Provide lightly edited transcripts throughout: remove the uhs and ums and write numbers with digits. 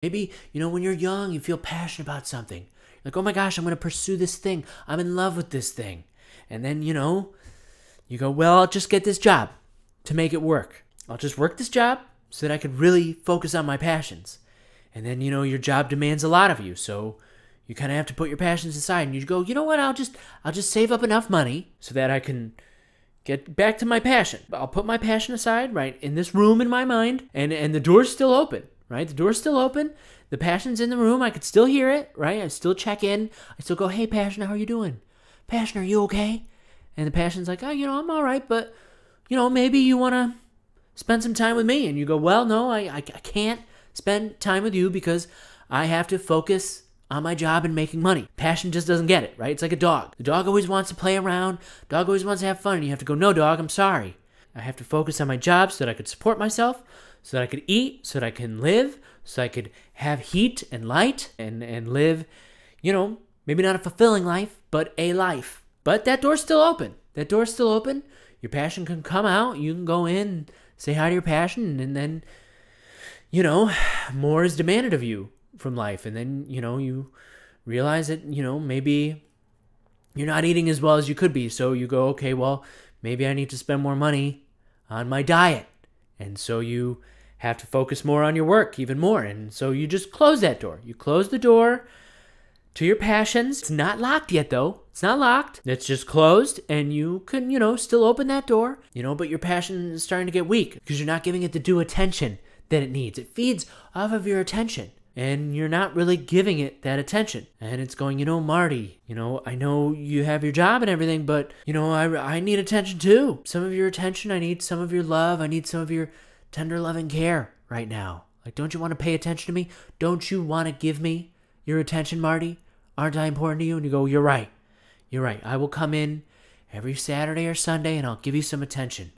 Maybe, when you're young, you feel passionate about something. Like, oh my gosh, I'm going to pursue this thing. I'm in love with this thing. And then, you go, well, I'll just get this job to make it work. I'll just work this job so that I could really focus on my passions. And then, your job demands a lot of you. So you kind of have to put your passions aside. And you go, you know what, I'll just save up enough money so that I can get back to my passion. I'll put my passion aside, right, in this room in my mind. And the door's still open, right? The door's still open. The passion's in the room. I could still hear it, right? I still check in. I still go, hey, passion, how are you doing? Passion, are you okay? And the passion's like, oh, I'm all right, but, maybe you want to spend some time with me. And you go, well, no, I can't spend time with you because I have to focus on my job and making money. Passion just doesn't get it, right? It's like a dog. The dog always wants to play around. Dog always wants to have fun. And you have to go, no, dog, I'm sorry. I have to focus on my job so that I could support myself, so that I could eat, so that I can live, so I could have heat and light and live, maybe not a fulfilling life, but a life. But that door's still open. That door's still open. Your passion can come out. You can go in, say hi to your passion, and then, more is demanded of you from life. And then, you realize that, maybe you're not eating as well as you could be. So you go, okay, well, maybe I need to spend more money on my diet. And so you have to focus more on your work, even more. And so you just close that door. You close the door to your passions. It's not locked yet, though. It's not locked. It's just closed, and you can, still open that door, but your passion is starting to get weak because you're not giving it the due attention that it needs. It feeds off of your attention, and you're not really giving it that attention. And it's going, Marty, I know you have your job and everything, but, I need attention too. Some of your attention. I need some of your love. I need some of your tender loving care right now. Like, don't you want to pay attention to me? Don't you want to give me your attention, Marty? Aren't I important to you? And you go, you're right. You're right. I will come in every Saturday or Sunday and I'll give you some attention.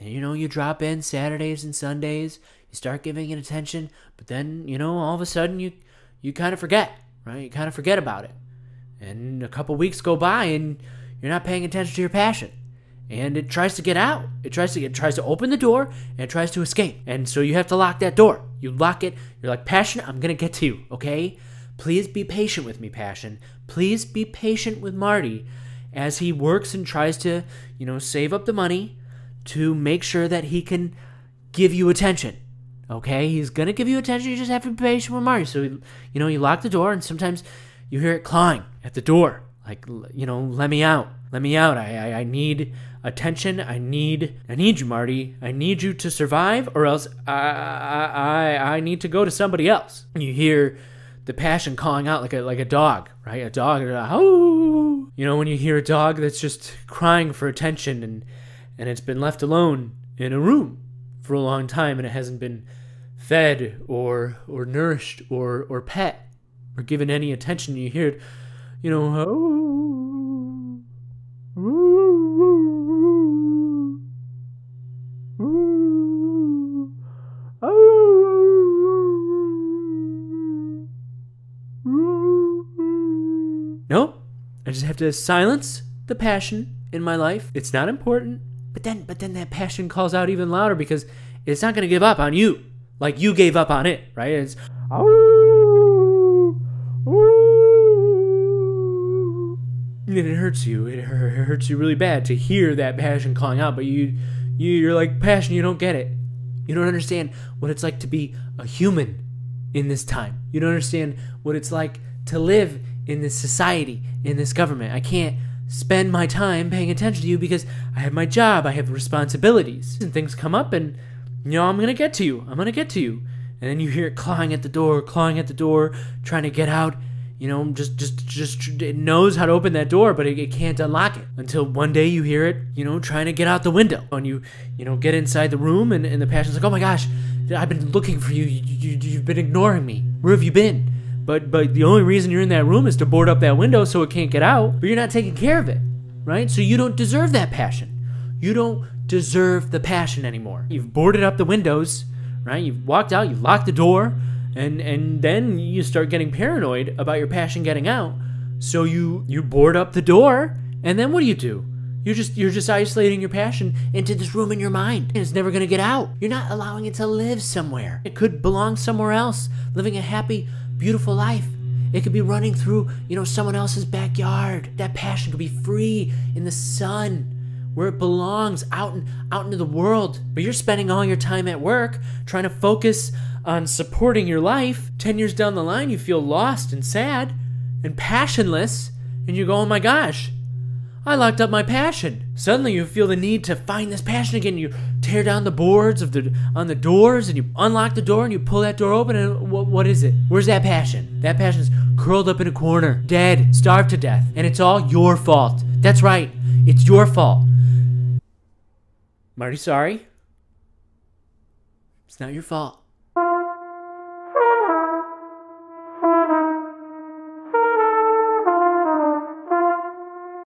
And you drop in Saturdays and Sundays, you start giving it attention, but then, all of a sudden you kind of forget, right? You kind of forget about it. And a couple weeks go by and you're not paying attention to your passion. And it tries to get out. It tries to open the door, and it tries to escape. And so you have to lock that door. You lock it. You're like, passion, I'm going to get to you, okay? Please be patient with me, passion. Please be patient with Marty as he works and tries to, save up the money to make sure that he can give you attention, okay? He's going to give you attention. You just have to be patient with Marty. So, you lock the door, and sometimes you hear it clawing at the door. Like, let me out. Let me out. I need attention. I need you, Marty. I need you to survive, or else I need to go to somebody else. And you hear the passion calling out like a dog, right? A dog, oh, when you hear a dog that's just crying for attention and it's been left alone in a room for a long time and it hasn't been fed or nourished or pet or given any attention. You hear it, oh, nope. I just have to silence the passion in my life. It's not important. But then that passion calls out even louder because it's not going to give up on you like you gave up on it, right? It's and it hurts you. It hurts you really bad to hear that passion calling out, but you're like, passion, you don't get it. You don't understand what it's like to be a human in this time. You don't understand what it's like to live in this society, in this government. I can't spend my time paying attention to you because I have my job, I have responsibilities, and things come up and, I'm going to get to you. I'm going to get to you. And then you hear it clawing at the door, trying to get out. Just it knows how to open that door, but it can't unlock it until one day you hear it, trying to get out the window. And you get inside the room and the passion's like, oh my gosh, I've been looking for you. You've been ignoring me. Where have you been? But the only reason you're in that room is to board up that window so it can't get out, but you're not taking care of it, right? So you don't deserve that passion. You don't deserve the passion anymore. You've boarded up the windows, right? You've walked out, you've locked the door, and then you start getting paranoid about your passion getting out. So you board up the door, and then what do? You're just isolating your passion into this room in your mind, and it's never gonna get out. You're not allowing it to live somewhere. It could belong somewhere else, living a happy, beautiful life. It could be running through, someone else's backyard. That passion could be free in the sun, where it belongs, out into the world. But you're spending all your time at work trying to focus on supporting your life. 10 years down the line, you feel lost and sad and passionless, and you go, oh my gosh, I locked up my passion. Suddenly you feel the need to find this passion again. You tear down the boards on the doors, and you unlock the door, and you pull that door open, and what is it? Where's that passion? That passion is curled up in a corner, dead, starved to death, and it's all your fault. That's right, it's your fault. Marty, sorry. It's not your fault.